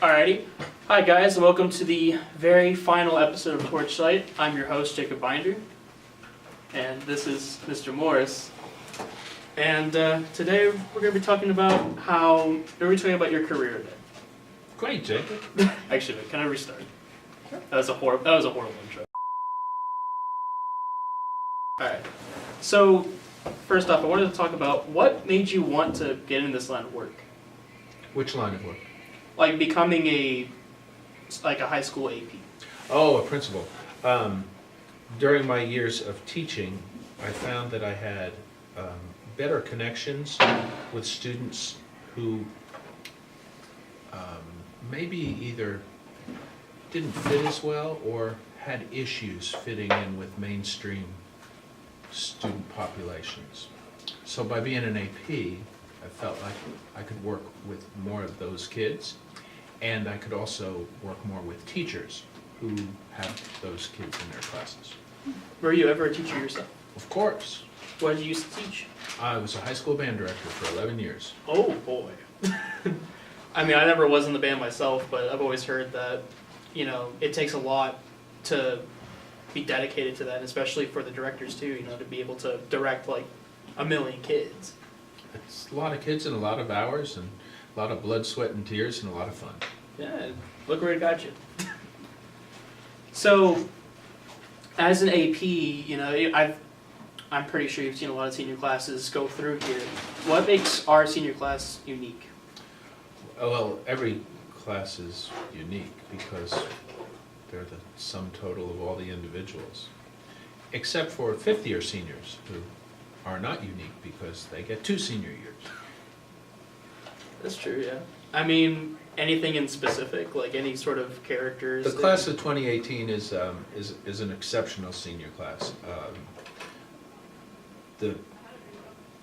Alrighty. Hi guys, and welcome to the very final episode of Torchlite. I'm your host, Jacob Binder, and this is Mr. Morris. And today we're going to be talking about your career today. Great, Jacob. Actually, can I restart? That was a horrible intro. Alright, so first off, I wanted to talk about what made you want to get in this line of work? Which line of work? Like becoming a high school AP. Oh, a principal. During my years of teaching, I found that I had better connections with students who maybe either didn't fit as well or had issues fitting in with mainstream student populations. So by being an AP, I felt like I could work with more of those kids, and I could also work more with teachers who have those kids in their classes. Were you ever a teacher yourself? Of course. What did you used to teach? I was a high school band director for 11 years. Oh boy. I mean, I never was in the band myself, but I've always heard that, it takes a lot to be dedicated to that, especially for the directors too, to be able to direct like a million kids. It's a lot of kids and a lot of hours and a lot of blood, sweat, and tears and a lot of fun. Yeah, look where it got you. So, as an AP, I'm pretty sure you've seen a lot of senior classes go through here. What makes our senior class unique? Well, every class is unique because they're the sum total of all the individuals, except for fifth-year seniors who are not unique because they get 2 senior years. That's true, yeah. I mean, anything in specific, like any sort of characters? The class of 2018 is an exceptional senior class. The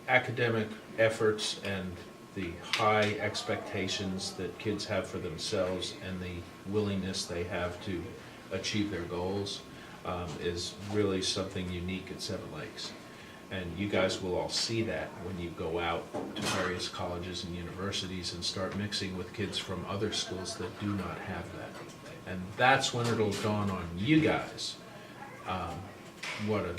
academic efforts and the high expectations that kids have for themselves and the willingness they have to achieve their goals is really something unique at Seven Lakes. And you guys will all see that when you go out to various colleges and universities and start mixing with kids from other schools that do not have that. And that's when it'll dawn on you guys what a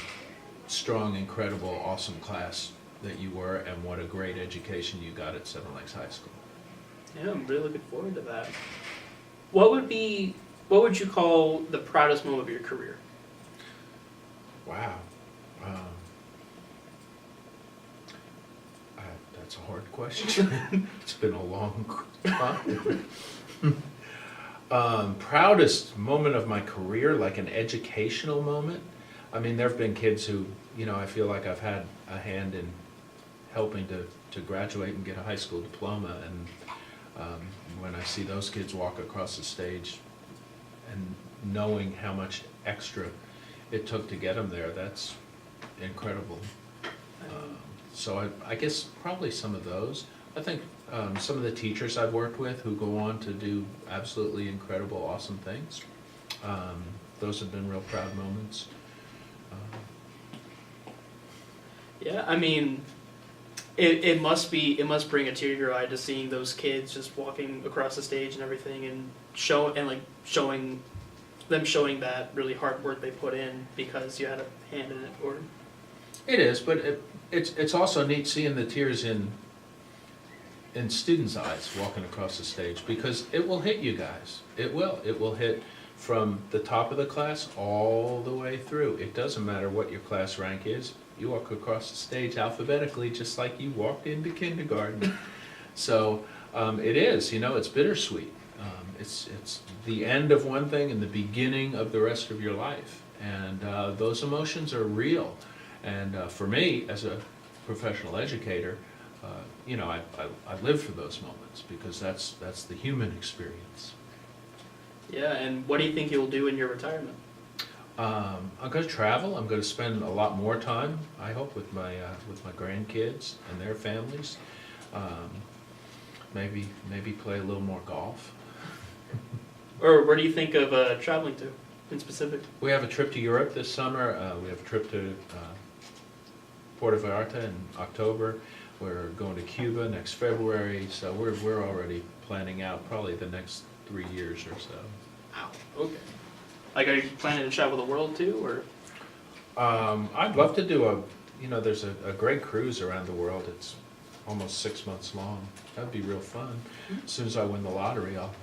strong, incredible, awesome class that you were and what a great education you got at Seven Lakes High School. Yeah, I'm really looking forward to that. What would you call the proudest moment of your career? Wow. That's a hard question. It's been a long time. Proudest moment of my career, like an educational moment? I mean, there have been kids who, I feel like I've had a hand in helping to graduate and get a high school diploma, and when I see those kids walk across the stage and knowing how much extra it took to get them there, that's incredible. So I guess probably some of those. I think some of the teachers I've worked with who go on to do absolutely incredible, awesome things. Those have been real proud moments. Yeah, I mean, it must bring a tear to your eye to seeing those kids just walking across the stage and everything, and showing that really hard work they put in because you had a hand in it. Or it is, but it's also neat seeing the tears in students' eyes walking across the stage, because it will hit you guys. It will hit from the top of the class all the way through. It doesn't matter what your class rank is. You walk across the stage alphabetically just like you walked into kindergarten. So it is, it's bittersweet. It's the end of one thing and the beginning of the rest of your life. And those emotions are real. And for me, as a professional educator, I live for those moments because that's the human experience. Yeah, and what do you think you'll do in your retirement? I'm going to travel. I'm going to spend a lot more time, I hope, with my grandkids and their families. Maybe play a little more golf. Or where do you think of traveling to in specific? We have a trip to Europe this summer. We have a trip to Puerto Vallarta in October. We're going to Cuba next February, so we're already planning out probably the next 3 years or so. Wow. Okay. Like, are you planning to travel the world too, or? I'd love to do there's a great cruise around the world. It's almost 6 months long. That'd be real fun. As soon as I win the lottery, I'll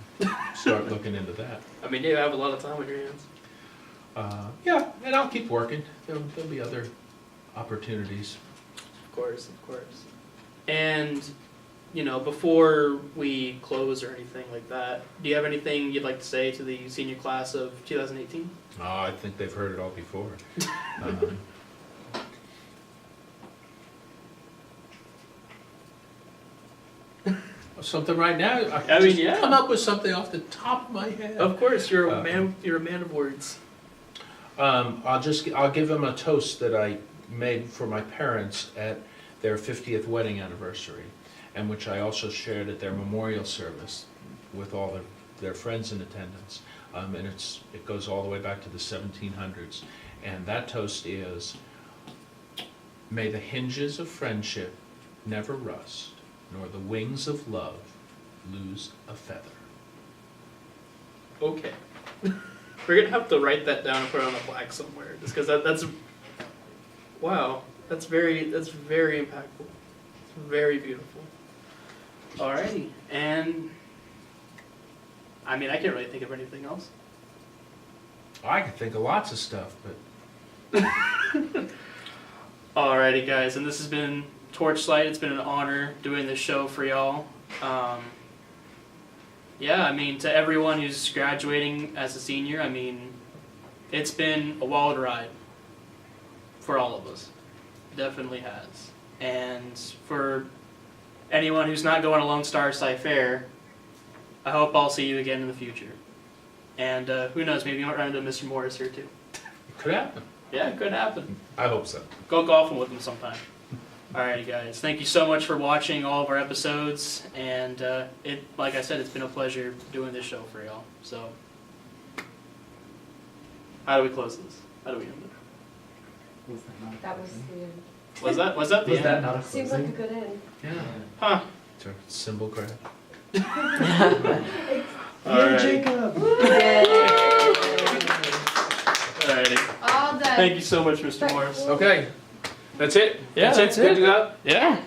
start looking into that. I mean, you have a lot of time on your hands. Yeah, and I'll keep working. There'll be other opportunities. Of course. And, before we close or anything like that, do you have anything you'd like to say to the senior class of 2018? Oh, I think they've heard it all before. Something right now. I mean, yeah. Come up with something off the top of my head. Of course, you're a man. You're a man of words. I'll give them a toast that I made for my parents at their 50th wedding anniversary, and which I also shared at their memorial service with all their friends in attendance. And it goes all the way back to the 1700s. And that toast is, may the hinges of friendship never rust, nor the wings of love lose a feather. Okay. We're gonna have to write that down and put it on a plaque somewhere, just because that's wow. That's very impactful. It's very beautiful. Alrighty, and I mean, I can't really think of anything else. I could think of lots of stuff, but Alrighty, guys, and this has been Torchlight. It's been an honor doing this show for y'all. Yeah, I mean, to everyone who's graduating as a senior, I mean, it's been a wild ride for all of us. Definitely has. And for anyone who's not going to Lone Star Sci Fair, I hope I'll see you again in the future. And who knows, maybe you might run into Mr. Morris here too. it could happen. Yeah, it could happen. I hope so. Go golfing with him sometime. Alrighty, guys. Thank you so much for watching all of our episodes. And like I said, it's been a pleasure doing this show for y'all. So, how do we close this? How do we end it? That was the end. Was that the Was end? that not a Seems like a closing? good end. Yeah. Huh. It's our symbol grab. Alright. Jacob! Alrighty. All done. Thank you so much, Mr. Morris. Okay. That's it? Yeah, That's it? Good to go? Yeah.